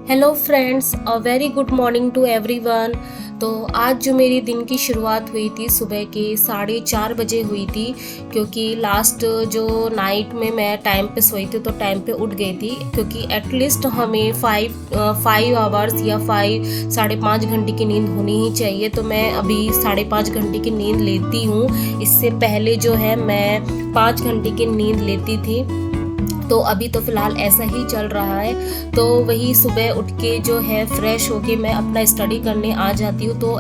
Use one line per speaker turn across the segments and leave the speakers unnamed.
Hello friends, a very good morning to everyone. तो आज जो मेरी दिन की शुरुआत हुई थी सुबह के 4:30 बजे हुई थी, क्योंकि लास्ट जो नाइट में मैं टाइम पे सोई थी तो टाइम पे उठ गई थी, क्योंकि एटलीस्ट हमें 5 आवर्स या 5 साढ़े 5 घंटे की नींद होनी ही चाहिए। तो मैं अभी 5.5 घंटे की नींद लेती हूँ। इससे पहले जो है मैं 5 घंटे की नींद लेती थी। तो अभी तो फ़िलहाल ऐसा ही चल रहा है। तो वही सुबह उठ के जो है फ्रेश होके मैं अपना स्टडी करने आ जाती हूँ। तो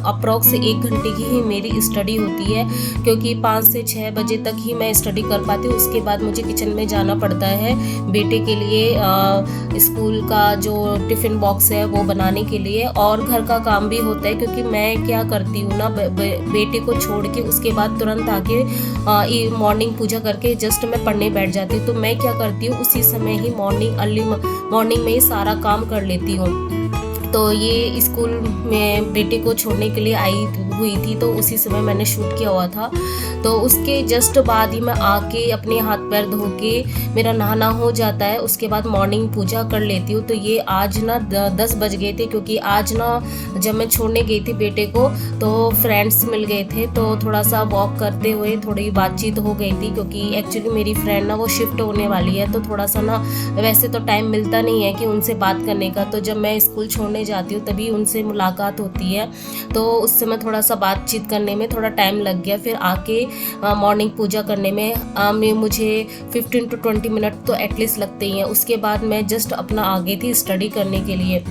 अप्रॉक्स 1 घंटे की ही मेरी स्टडी होती है, क्योंकि 5 से 6 बजे तक ही मैं स्टडी कर पाती हूँ। उसके बाद मुझे किचन में जाना पड़ता है बेटे के लिए स्कूल का जो टिफ़िन बॉक्स है वो बनाने के लिए, और घर का काम भी होता है, क्योंकि मैं क्या करती हूँ ना, बेटे को छोड़ के उसके बाद तुरंत आके मॉर्निंग पूजा करके जस्ट मैं पढ़ने बैठ जाती हूँ। तो मैं क्या करती हूँ, उसी समय ही अर्ली मॉर्निंग में ही सारा काम कर लेती हूँ। तो ये स्कूल में बेटे को छोड़ने के लिए आई हुई थी, तो उसी समय मैंने शूट किया हुआ था। तो उसके जस्ट बाद ही मैं आके अपने हाथ पैर धो के मेरा नहाना हो जाता है। उसके बाद मॉर्निंग पूजा कर लेती हूँ। तो ये आज ना 10 बज गए थे, क्योंकि आज ना जब मैं छोड़ने गई थी बेटे को तो फ्रेंड्स मिल गए थे, तो थोड़ा सा वॉक करते हुए थोड़ी बातचीत हो गई थी, क्योंकि एक्चुअली मेरी फ्रेंड ना वो शिफ्ट होने वाली है। तो थोड़ा सा ना वैसे तो टाइम मिलता नहीं है कि उनसे बात करने का, तो जब मैं स्कूल छोड़ने जाती हूँ तभी उनसे मुलाकात होती है। तो उस समय थोड़ा सा बातचीत करने में थोड़ा टाइम लग गया। फिर आके मॉर्निंग पूजा करने में मुझे 15 to 20 मिनट तो एटलीस्ट लगते ही हैं। उसके बाद मैं जस्ट अपना आ गई थी स्टडी करने के लिए।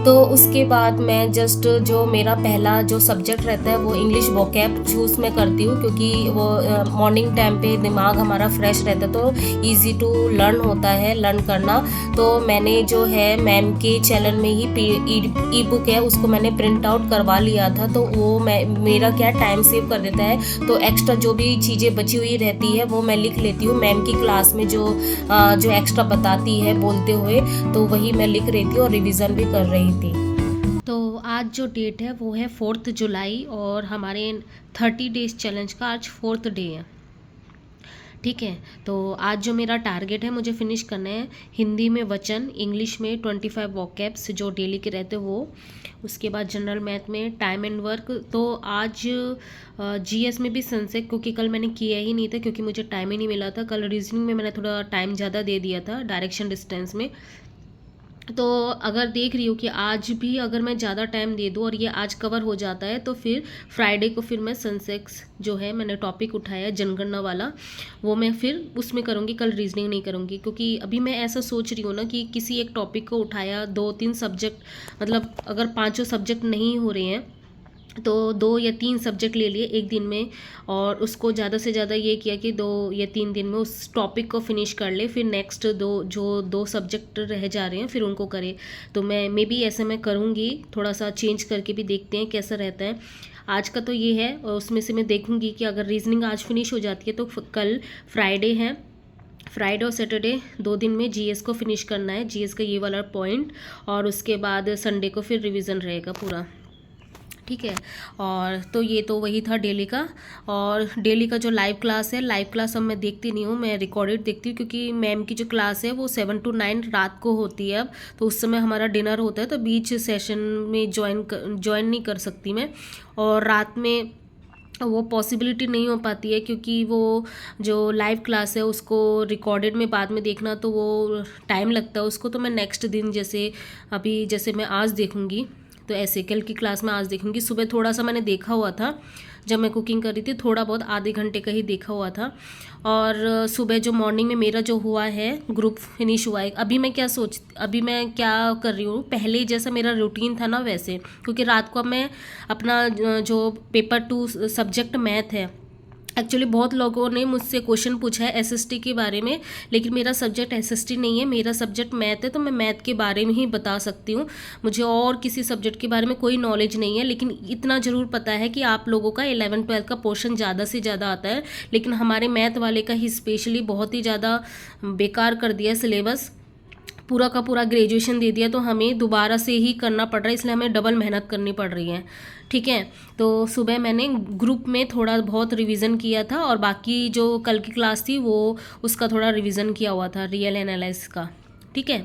तो उसके बाद मैं जस्ट जो मेरा पहला जो सब्जेक्ट रहता है वो इंग्लिश वोकैब चूज़ मैं करती हूँ, क्योंकि वो मॉर्निंग टाइम पे दिमाग हमारा फ्रेश रहता है, तो इजी टू लर्न होता है, लर्न करना। तो मैंने जो है मैम के चैनल में ही ई बुक है उसको मैंने प्रिंट आउट करवा लिया था। तो वो मेरा क्या टाइम सेव कर देता है। तो एक्स्ट्रा जो भी चीज़ें बची हुई रहती है वो मैं लिख लेती हूँ मैम की क्लास में, जो एक्स्ट्रा बताती है बोलते हुए, तो वही मैं लिख रही थी और रिवीजन भी कर रही थी। तो आज जो डेट है वो है 4 जुलाई, और हमारे 30 डेज चैलेंज का आज 4th डे है। ठीक है, तो आज जो मेरा टारगेट है मुझे फिनिश करना है हिंदी में वचन, इंग्लिश में 25 वोकैब्स जो डेली के रहते वो, उसके बाद जनरल मैथ में टाइम एंड वर्क। तो आज जीएस में भी सनसेट, क्योंकि कल मैंने किया ही नहीं था क्योंकि मुझे टाइम ही नहीं मिला था। कल रीजनिंग में मैंने थोड़ा टाइम ज़्यादा दे दिया था डायरेक्शन डिस्टेंस में। तो अगर देख रही हूँ कि आज भी अगर मैं ज़्यादा टाइम दे दूँ और ये आज कवर हो जाता है, तो फिर फ्राइडे को फिर मैं सनसेक्स जो है मैंने टॉपिक उठाया जनगणना वाला, वो मैं फिर उसमें करूँगी। कल रीजनिंग नहीं करूँगी, क्योंकि अभी मैं ऐसा सोच रही हूँ ना कि किसी एक टॉपिक को उठाया, 2-3 सब्जेक्ट, मतलब अगर 5 सब्जेक्ट नहीं हो रहे हैं तो 2 या 3 सब्जेक्ट ले लिए एक दिन में, और उसको ज़्यादा से ज़्यादा ये किया कि 2 या 3 दिन में उस टॉपिक को फिनिश कर ले, फिर नेक्स्ट दो सब्जेक्ट रह जा रहे हैं फिर उनको करे। तो मैं मे बी ऐसा मैं करूँगी, थोड़ा सा चेंज करके भी देखते हैं कैसा रहता है। आज का तो ये है, और उसमें से मैं देखूँगी कि अगर रीजनिंग आज फिनिश हो जाती है तो कल फ्राइडे है, फ्राइडे और सैटरडे 2 दिन में जीएस को फिनिश करना है, जीएस का ये वाला पॉइंट, और उसके बाद संडे को फिर रिवीजन रहेगा पूरा। ठीक है, और तो ये तो वही था डेली का। और डेली का जो लाइव क्लास है, लाइव क्लास अब मैं देखती नहीं हूँ, मैं रिकॉर्डेड देखती हूँ, क्योंकि मैम की जो क्लास है वो 7 to 9 रात को होती है अब। तो उस समय हमारा डिनर होता है, तो बीच सेशन में ज्वाइन नहीं कर सकती मैं, और रात में वो पॉसिबिलिटी नहीं हो पाती है, क्योंकि वो जो लाइव क्लास है उसको रिकॉर्डेड में बाद में देखना तो वो टाइम लगता है उसको। तो मैं नेक्स्ट दिन जैसे मैं आज देखूँगी, तो ऐसे कल की क्लास में आज देखूँगी। सुबह थोड़ा सा मैंने देखा हुआ था जब मैं कुकिंग कर रही थी, थोड़ा बहुत आधे घंटे का ही देखा हुआ था। और सुबह जो मॉर्निंग में मेरा जो हुआ है ग्रुप फिनिश हुआ है। अभी मैं क्या कर रही हूँ, पहले जैसा मेरा रूटीन था ना वैसे, क्योंकि रात को अब मैं अपना जो पेपर 2 सब्जेक्ट मैथ है, एक्चुअली बहुत लोगों ने मुझसे क्वेश्चन पूछा है एसएसटी के बारे में, लेकिन मेरा सब्जेक्ट एसएसटी नहीं है, मेरा सब्जेक्ट मैथ है। तो मैं मैथ के बारे में ही बता सकती हूँ, मुझे और किसी सब्जेक्ट के बारे में कोई नॉलेज नहीं है। लेकिन इतना ज़रूर पता है कि आप लोगों का 11th-12th का पोर्शन ज़्यादा से ज़्यादा आता है, लेकिन हमारे मैथ वाले का ही स्पेशली बहुत ही ज़्यादा बेकार कर दिया सिलेबस, पूरा का पूरा ग्रेजुएशन दे दिया, तो हमें दोबारा से ही करना पड़ रहा है, इसलिए हमें डबल मेहनत करनी पड़ रही है। ठीक है, तो सुबह मैंने ग्रुप में थोड़ा बहुत रिवीजन किया था, और बाकी जो कल की क्लास थी वो उसका थोड़ा रिवीजन किया हुआ था रियल एनालिसिस का। ठीक है,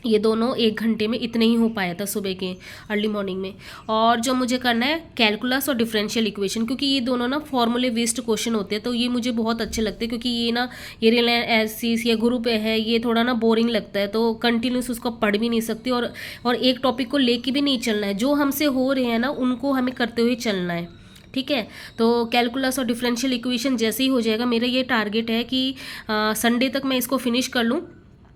ये दोनों 1 घंटे में इतने ही हो पाया था सुबह के अर्ली मॉर्निंग में। और जो मुझे करना है कैलकुलस और डिफरेंशियल इक्वेशन, क्योंकि ये दोनों ना फॉर्मूले बेस्ड क्वेश्चन होते हैं, तो ये मुझे बहुत अच्छे लगते हैं, क्योंकि ये ना ये रिलायंस या ग्रुप है, ये थोड़ा ना बोरिंग लगता है, तो कंटिन्यूस उसको पढ़ भी नहीं सकती, और एक टॉपिक को लेके भी नहीं चलना है, जो हमसे हो रहे हैं ना उनको हमें करते हुए चलना है। ठीक है, तो कैलकुलस और डिफरेंशियल इक्वेशन जैसे ही हो जाएगा, मेरा ये टारगेट है कि संडे तक मैं इसको फिनिश कर लूँ।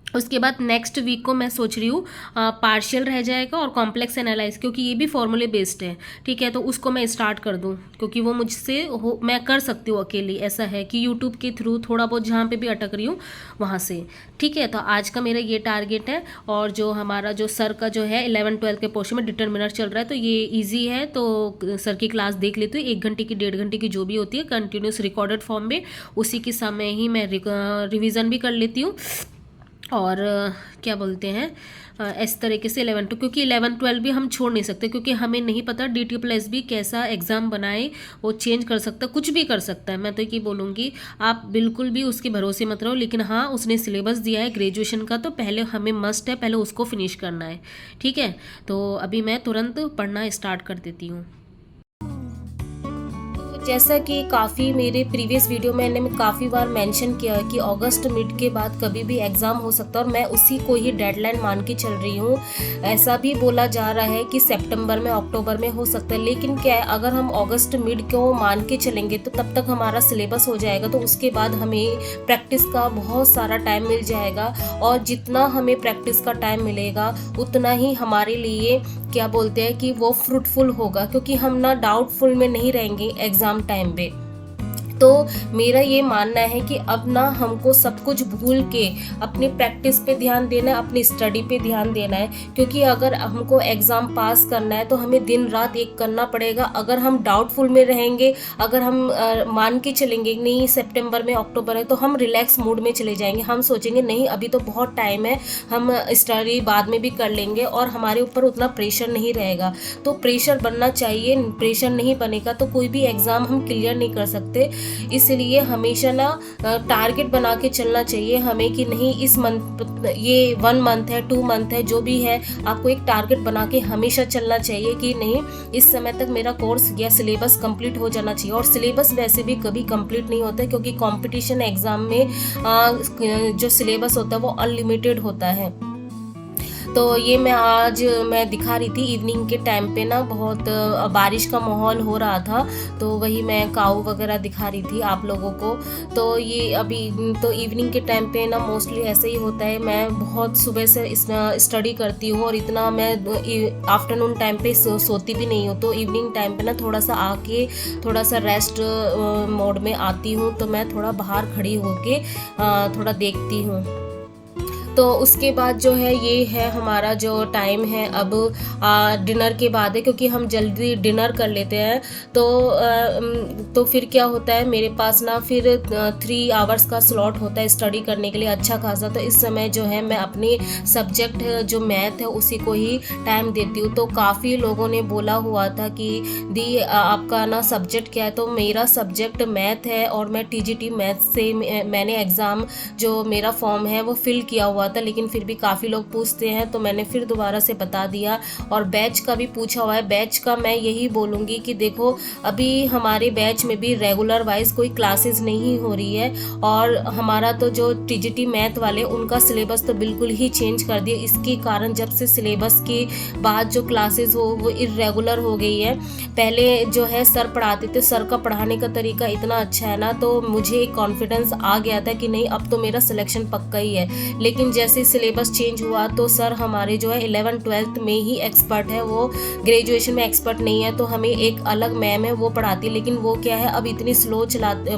उसके बाद नेक्स्ट वीक को मैं सोच रही हूँ पार्शियल रह जाएगा और कॉम्प्लेक्स एनालाइज, क्योंकि ये भी फॉर्मूले बेस्ड है। ठीक है, तो उसको मैं स्टार्ट कर दूँ, क्योंकि वो मुझसे मैं कर सकती हूँ अकेली। ऐसा है कि यूट्यूब के थ्रू थोड़ा बहुत जहाँ पे भी अटक रही हूँ वहाँ से। ठीक है, तो आज का मेरा ये टारगेट है। और जो हमारा जो सर का जो है 11-12 के पोर्शन में डिटर्मिनर चल रहा है, तो ये ईजी है, तो सर की क्लास देख लेती हूँ। 1 घंटे की 1.5 घंटे की जो भी होती है कंटिन्यूस रिकॉर्डेड फॉर्म में, उसी के समय ही मैं रिविज़न भी कर लेती हूँ। और क्या बोलते हैं इस तरीके से 11 क्योंकि 11-12 भी हम छोड़ नहीं सकते, क्योंकि हमें नहीं पता DT+ भी कैसा एग्ज़ाम बनाए, वो चेंज कर सकता है, कुछ भी कर सकता है। मैं तो ये बोलूँगी आप बिल्कुल भी उसके भरोसे मत रहो, लेकिन हाँ उसने सिलेबस दिया है ग्रेजुएशन का, तो पहले हमें मस्ट है पहले उसको फिनिश करना है। ठीक है, तो अभी मैं तुरंत पढ़ना स्टार्ट कर देती हूँ। जैसा कि काफ़ी मेरे प्रीवियस वीडियो में मैंने काफ़ी बार मेंशन किया है कि अगस्त मिड के बाद कभी भी एग्ज़ाम हो सकता है, और मैं उसी को ही डेडलाइन मान के चल रही हूँ। ऐसा भी बोला जा रहा है कि सितंबर में अक्टूबर में हो सकता है, लेकिन क्या है अगर हम अगस्त मिड को मान के चलेंगे तो तब तक हमारा सिलेबस हो जाएगा, तो उसके बाद हमें प्रैक्टिस का बहुत सारा टाइम मिल जाएगा। और जितना हमें प्रैक्टिस का टाइम मिलेगा उतना ही हमारे लिए क्या बोलते हैं कि वो फ्रूटफुल होगा, क्योंकि हम ना डाउटफुल में नहीं रहेंगे एग्ज़ाम टाइम पे। तो मेरा ये मानना है कि अब ना हमको सब कुछ भूल के अपनी प्रैक्टिस पे ध्यान देना है, अपनी स्टडी पे ध्यान देना है, क्योंकि अगर हमको एग्ज़ाम पास करना है तो हमें दिन रात एक करना पड़ेगा। अगर हम डाउटफुल में रहेंगे, अगर हम मान के चलेंगे नहीं सितंबर में अक्टूबर है, तो हम रिलैक्स मूड में चले जाएंगे। हम सोचेंगे नहीं अभी तो बहुत टाइम है, हम स्टडी बाद में भी कर लेंगे, और हमारे ऊपर उतना प्रेशर नहीं रहेगा। तो प्रेशर बनना चाहिए, प्रेशर नहीं बनेगा तो कोई भी एग्ज़ाम हम क्लियर नहीं कर सकते। इसलिए हमेशा ना टारगेट बना के चलना चाहिए हमें कि नहीं इस मंथ, ये 1 मंथ है 2 मंथ है, जो भी है आपको एक टारगेट बना के हमेशा चलना चाहिए कि नहीं इस समय तक मेरा कोर्स या सिलेबस कंप्लीट हो जाना चाहिए। और सिलेबस वैसे भी कभी कंप्लीट नहीं होता है, क्योंकि कंपटीशन एग्ज़ाम में जो सिलेबस होता है वो अनलिमिटेड होता है। तो ये मैं दिखा रही थी इवनिंग के टाइम पे ना, बहुत बारिश का माहौल हो रहा था, तो वही मैं काऊ वगैरह दिखा रही थी आप लोगों को। तो ये अभी तो इवनिंग के टाइम पे ना मोस्टली ऐसे ही होता है, मैं बहुत सुबह से स्टडी करती हूँ, और इतना मैं आफ्टरनून टाइम पे सोती भी नहीं हूँ। तो इवनिंग टाइम पे ना थोड़ा सा आके थोड़ा सा रेस्ट मोड में आती हूँ, तो मैं थोड़ा बाहर खड़ी होके थोड़ा देखती हूँ। तो उसके बाद जो है ये है हमारा जो टाइम है अब डिनर के बाद है, क्योंकि हम जल्दी डिनर कर लेते हैं। तो फिर क्या होता है मेरे पास ना फिर 3 आवर्स का स्लॉट होता है स्टडी करने के लिए अच्छा खासा। तो इस समय जो है मैं अपने सब्जेक्ट जो मैथ है उसी को ही टाइम देती हूँ। तो काफ़ी लोगों ने बोला हुआ था कि दी आपका ना सब्जेक्ट क्या है, तो मेरा सब्जेक्ट मैथ है, और मैं TGT मैथ से मैंने एग्ज़ाम जो मेरा फॉर्म है वो फिल किया हुआ था, लेकिन फिर भी काफ़ी लोग पूछते हैं तो मैंने फिर दोबारा से बता दिया। और बैच का भी पूछा हुआ है, बैच का मैं यही बोलूँगी कि देखो अभी हमारे बैच में भी रेगुलर वाइज कोई क्लासेस नहीं हो रही है, और हमारा तो जो TGT मैथ वाले उनका सिलेबस तो बिल्कुल ही चेंज कर दिया। इसके कारण जब से सिलेबस के बाद जो क्लासेस हो वो इरेगुलर हो गई है। पहले जो है सर पढ़ाते थे, सर का पढ़ाने का तरीका इतना अच्छा है ना, तो मुझे एक कॉन्फिडेंस आ गया था कि नहीं अब तो मेरा सिलेक्शन पक्का ही है। लेकिन जैसे सिलेबस चेंज हुआ तो सर हमारे जो है 11-12 में ही एक्सपर्ट है, वो ग्रेजुएशन में एक्सपर्ट नहीं है। तो हमें एक अलग मैम है वो पढ़ाती है, लेकिन वो क्या है अब इतनी स्लो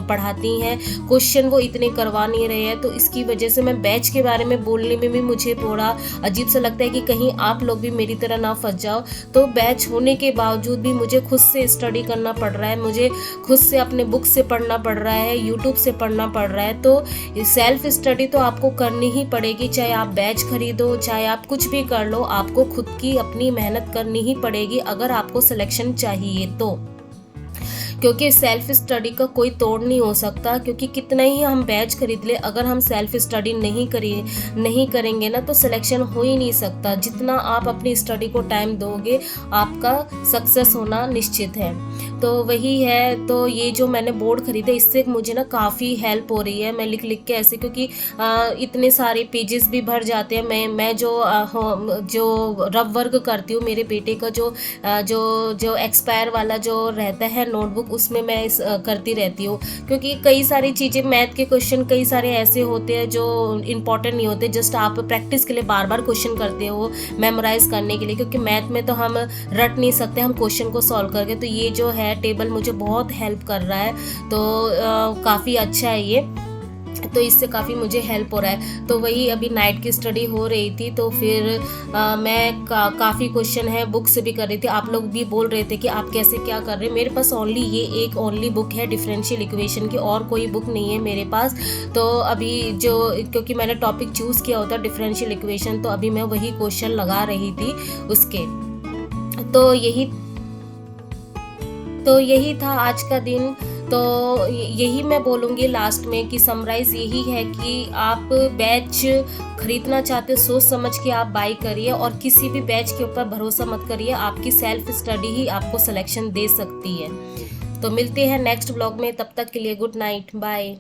पढ़ाती हैं, क्वेश्चन वो इतने करवा नहीं रहे हैं। तो इसकी वजह से मैं बैच के बारे में बोलने में भी मुझे थोड़ा अजीब सा लगता है कि कहीं आप लोग भी मेरी तरह ना फंस जाओ। तो बैच होने के बावजूद भी मुझे खुद से स्टडी करना पड़ रहा है, मुझे खुद से अपने बुक से पढ़ना पड़ रहा है, यूट्यूब से पढ़ना पड़ रहा है। तो सेल्फ स्टडी तो आपको करनी ही पड़ेगी, चाहे आप बैच खरीदो चाहे आप कुछ भी कर लो, आपको खुद की अपनी मेहनत करनी ही पड़ेगी अगर आपको सिलेक्शन चाहिए तो। क्योंकि सेल्फ स्टडी का कोई तोड़ नहीं हो सकता, क्योंकि कितना ही हम बैच खरीद ले, अगर हम सेल्फ स्टडी नहीं करेंगे ना तो सिलेक्शन हो ही नहीं सकता। जितना आप अपनी स्टडी को टाइम दोगे आपका सक्सेस होना निश्चित है। तो वही है, तो ये जो मैंने बोर्ड खरीदा इससे मुझे ना काफ़ी हेल्प हो रही है। मैं लिख लिख के ऐसे, क्योंकि इतने सारे पेजेस भी भर जाते हैं। मैं जो रफ वर्क करती हूँ, मेरे बेटे का जो एक्सपायर वाला जो रहता है नोटबुक, उसमें मैं करती रहती हूँ। क्योंकि कई सारी चीज़ें, मैथ के क्वेश्चन कई सारे ऐसे होते हैं जो इम्पॉर्टेंट नहीं होते, जस्ट आप प्रैक्टिस के लिए बार बार क्वेश्चन करते हो मेमोराइज करने के लिए, क्योंकि मैथ में तो हम रट नहीं सकते, हम क्वेश्चन को सॉल्व करके। तो ये जो है टेबल मुझे बहुत हेल्प कर रहा है, तो काफ़ी अच्छा है ये, तो इससे काफ़ी मुझे हेल्प हो रहा है। तो वही अभी नाइट की स्टडी हो रही थी, तो फिर मैं काफ़ी क्वेश्चन है बुक से भी कर रही थी। आप लोग भी बोल रहे थे कि आप कैसे क्या कर रहे हैं। मेरे पास ओनली बुक है डिफरेंशियल इक्वेशन की, और कोई बुक नहीं है मेरे पास। तो अभी क्योंकि मैंने टॉपिक चूज़ किया होता डिफरेंशियल इक्वेशन, तो अभी मैं वही क्वेश्चन लगा रही थी उसके। तो यही था आज का दिन। तो यही मैं बोलूँगी लास्ट में कि समराइज़ यही है कि आप बैच खरीदना चाहते हो, सोच समझ के आप बाई करिए, और किसी भी बैच के ऊपर भरोसा मत करिए। आपकी सेल्फ स्टडी ही आपको सिलेक्शन दे सकती है। तो मिलते हैं नेक्स्ट ब्लॉग में, तब तक के लिए गुड नाइट, बाय।